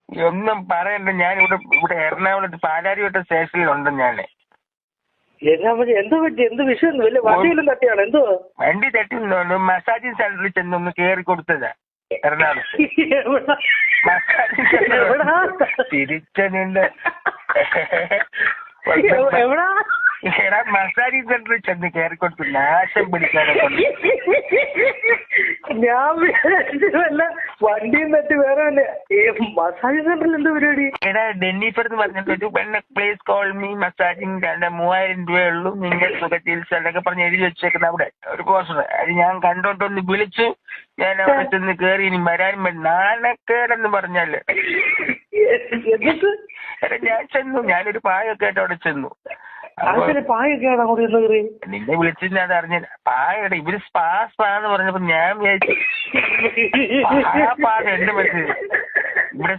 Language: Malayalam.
ഒന്നും പറയണ്ട. ഞാൻ ഇവിടെ എറണാകുളത്ത് പാലാരിവട്ട സ്റ്റേഷനിലുണ്ട് ഞാൻ. എന്ത് പറ്റി? എന്ത് വിഷയം? വലിയ വണ്ടിയിലും തട്ടിയാണ്? എന്തോ വണ്ടി തട്ടി മസാജിങ് സെന്ററിൽ ചെന്നൊന്ന് കേറി കൊടുത്തതാ എറണാകുളത്ത്. മസാജിങ് സെന്റർ തിരിച്ചതിന്റെ എടാ മസാജിങ് സെന്ററിൽ ചെന്ന് കേറി കൊടുത്തു. നാശം പിടിക്കാനെ കൊണ്ട് ഞാൻ വല്ല വണ്ടിയും തട്ടി വേറെ വല്ല മസാജിങ് സെന്ററിൽ എന്താ പരിപാടി? എടാ ഡെന്നിഫർ എന്ന് പറഞ്ഞിട്ട് പ്ലീസ് കോൾ മീ മസാജിങ് 3000 രൂപയുള്ളൂ, നിങ്ങൾ സുഖ ചികിത്സ എന്നൊക്കെ പറഞ്ഞ് എഴുതി വെച്ചേക്കുന്ന അവിടെ ഒരു പോസ്റ്റർ. അത് ഞാൻ കണ്ടോണ്ടൊന്ന് വിളിച്ചു. ഞാൻ അവിടെ ചെന്ന് കേറി ഇനി വരാനും നാണക്കേടെന്ന് പറഞ്ഞാല് എടാ ഞാൻ ചെന്നു. ഞാനൊരു പായൊക്കെ ആയിട്ട് അവിടെ ചെന്നു. നിന്നെ വിളിച്ച് ഞാൻ അറിഞ്ഞില്ല. പായടെ ഇവര് സ്പാ എന്ന് പറഞ്ഞപ്പോ ഞാൻ വിചാരിച്ചു പാ എന്റെ മനസ്സിൽ ഇവിടെ